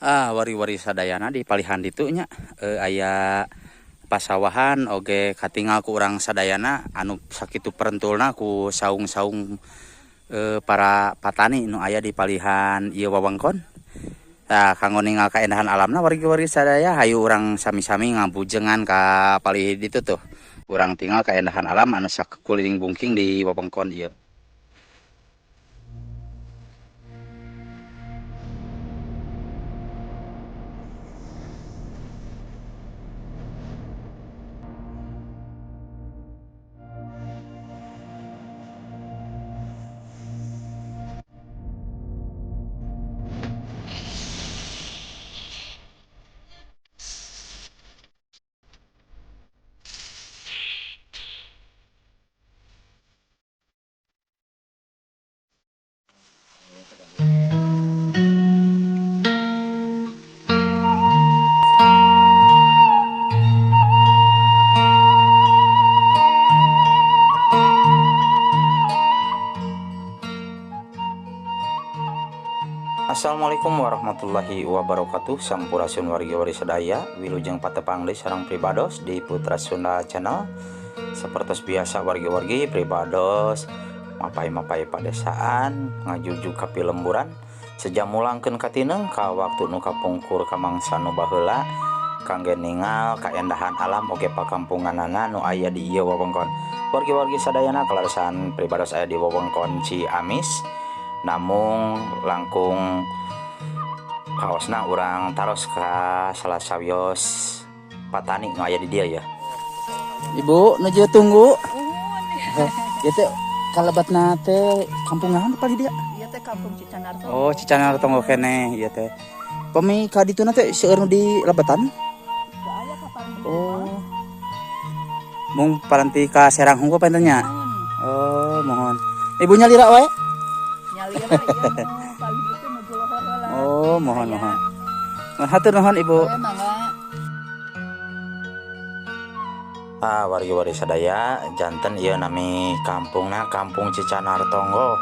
Wari-wari sadayana di palihan ditu nya aya pasawahan oge katingal ku urang sadayana anu sakitu perentulna ku saung-saung para patani nu aya di palihan ieu wewengkon. Tah kanggo ningal kaendahan alamna wargi-wargi sadaya hayu urang sami-sami ngabujengan ka palih ditu tuh. Urang tinggal kaendahan alam anu sakekuling bungking di wewengkon ieu. Assalamualaikum warahmatullahi wabarakatuh. Sampurasun wargi-wargi sadaya wilujeng patepang deui sareng pribados di Putra Sunda Channel. Sapertos biasa wargi-wargi pribados mapai-mapai padesaan ngajujuk ka pilemburan sejam mulangkeun katineng ka waktu nu kapungkur ka mangsa nu baheula kangge ningal kaendahan alam oge pakampunganana nu aya di ieu wewengkon. Wargi-wargi sadayana kalaresan pribados aya di wewengkon Ciamis. Namung langkung kaosna urang taros ka salah sawios patani nu aya di dia ya. Ibu nuju tunggu. Ieu teh kalebatna teh kampung naon paling dia? Ieu teh kampung Cicanarto. Oh, Cicanarto kene ieu teh. Pami ka dituna teh seueur nu di lebatan? Aya kapan? Oh. Mung paranti ka Serang Hungkul pantennya. Oh, mohon. Ibunya lira wae? Nyalira ieu nu paling itu nuju lohor heula. Oh, mohon. Hatur nuhun Ibu. Wargi-wargi sadaya janten ieu nami kampungna Kampung Cicanartonggo,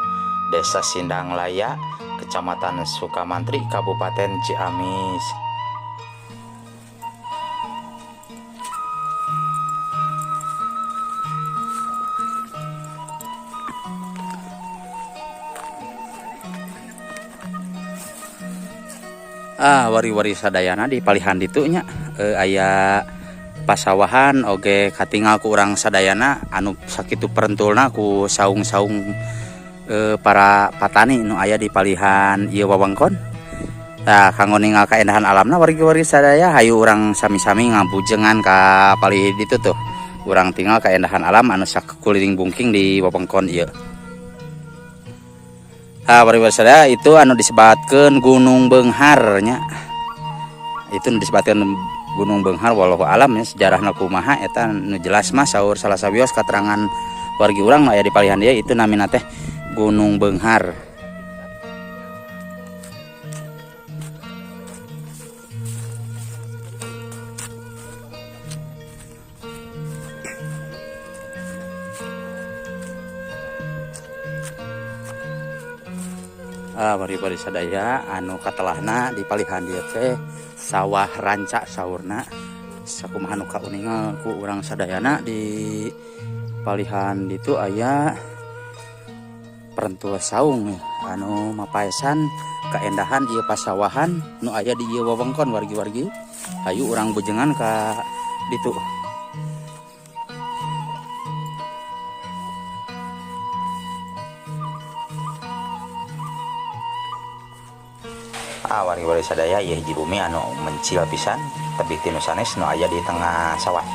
Desa Sindang Laya, Kecamatan Sukamantri, Kabupaten Ciamis. Wari-wari sadayana di palihan ditu nya aya pasawahan oge katingal ku urang sadayana anu sakitu perentulna ku saung-saung para patani nu aya di palihan ieu wewengkon. Tah kanggo ningal kaendahan alamna wargi-wargi sadaya hayu urang sami-sami ngabujengan ka palih ditu tuh. Urang tinggal kaendahan alam anu sakekuling bungking di wewengkon ieu. Wargi-wargi sadaya itu anu disebatkeun Gunung Beunghar nya. Itu nu disebatkeun Gunung Beunghar wallahu alam ya sejarahna kumaha eta nu jelas mah saur salah sawios katerangan wargi urang nu aya di palihan dia itu namina teh Gunung Beunghar. Wargi-wargi sadaya anu katelahna di palihan dia teh sawah ranca saurna sakumaha nu kauningal ku urang sadayana di palihan ditu aya perentul saung anu mapaesan kaendahan ieu pasawahan nu aya di ieu wewengkon wargi-wargi hayu urang bujengan ka ditu. Wargi-wargi sadaya ieu hiji bumi anu mencil pisan tebih ti nu sanes nu aya di tengah sawah.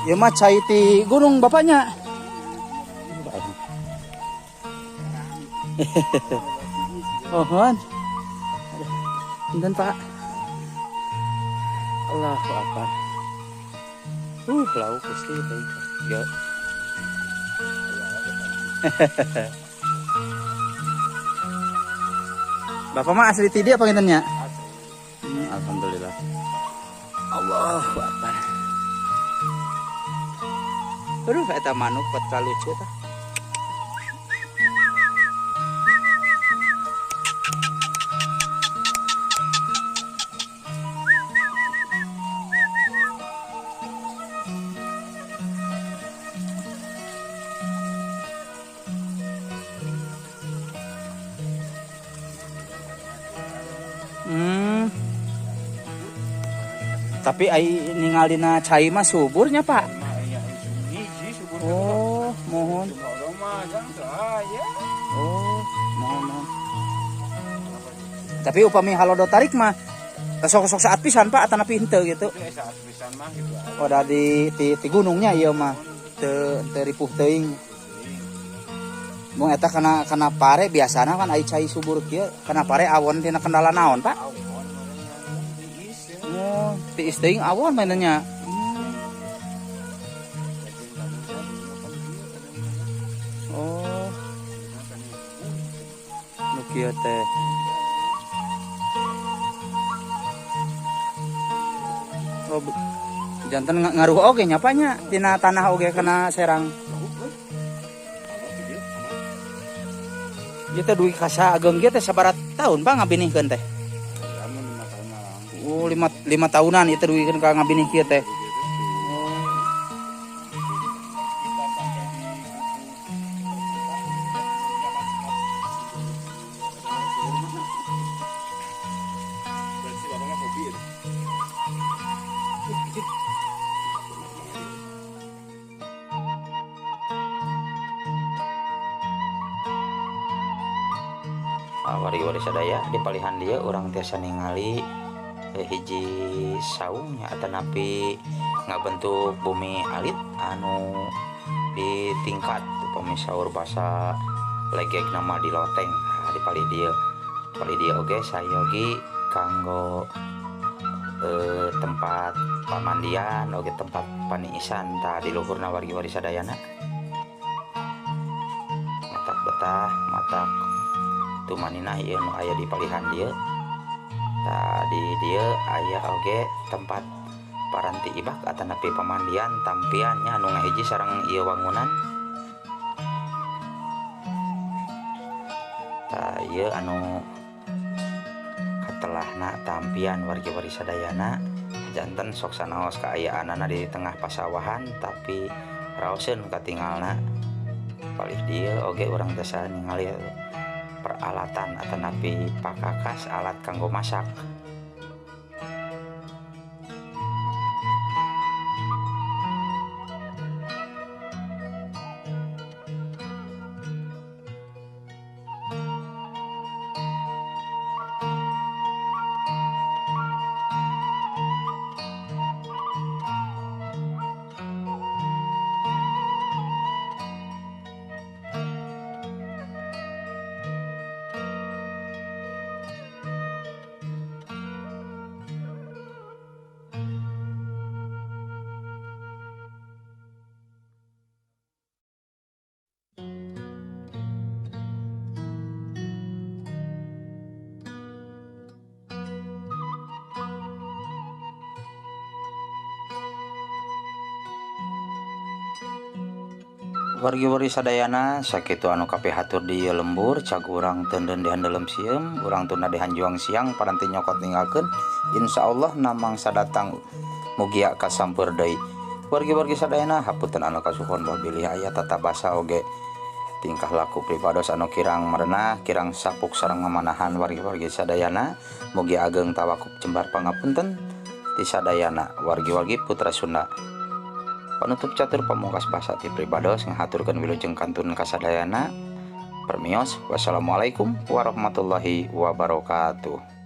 Ieu mah cai ti gunung bapaknya. Mohon. Punten Pak. Allahu Akbar. Lauk Gusti teh. Ya. Bapak mah asli ti dieu pangintennya? Alhamdulillah. Allahu Akbar. Aduh eta manuk pot kalucu tah. Hmm. Tapi ai ningalina cai mah suburnya Pak. Oh, mohon. Oh, mohon. Tapi upami halodo tarik mah sok saat pisan Pak atanapi henteu gitu. Oh, da di gunungnya ieu mah. Teu ripuh teuing. Mung eta kana pare biasana kan ai cai subur kieu, kana pare awon tina kendala naon, Pak? Oh, tiis teuing awon mainnya. Oh. Nu kieu teh. Oh, janten ngaruh oge nyapanya tina tanah oge kena serang. Ieu teh duwi kasa ageng ge teh sabarat tahun Pak ngabinihkeun teh? 5 tahunan ieu teh duwikeun ka ngabinih kieu teh. Wari-wari sadaya di palihan dia orang tiasa ningali hiji saungnya atanapi ngabentuk bumi alit anu di tingkat upami saur basa legeg nama di loteng. Nah, di pali dia oge sayogi kanggo tempat pamandian oge tempat paniisan tah di luhurna wargi-wari sadayana matak betah matak tumanina ieu nu aya di palihan dieu. Tadi dieu aya oge tempat paranti ibak atanapi pamandian tampiannya anu ngahiji sareng ieu wangunan. Tah ieu anu katelahna tampian wargi-wari sadayana janten sok sanaos kaayaanana di tengah pasawahan tapi raoseun katingalna. Palih dieu oge urang tiasa ningali peralatan atanapi pakakas alat kanggo masak. Wargi-wari sadayana sakitu anu kapihatur di lembur cag urang tenden di handelem sieum urang tunda di hanjuang siang paranti nyokot ninggalkeun insyaallah namang sadatang mugia kasampeur deui. Wargi-wargi sadayana hapunten anu kasuhun babilih aya tata basa oge tingkah laku pribados anu kirang merenah kirang sapuk sareng mamanahan wargi-wargi sadayana mugi ageng tawakup jembar pangapunten ti sadayana wargi-wargi putra Sunda. Panutup catur pamungkas basa ti pribados ngahaturkeun wilujeng kantun kasadayana. Permios wassalamualaikum warahmatullahi wabarakatuh.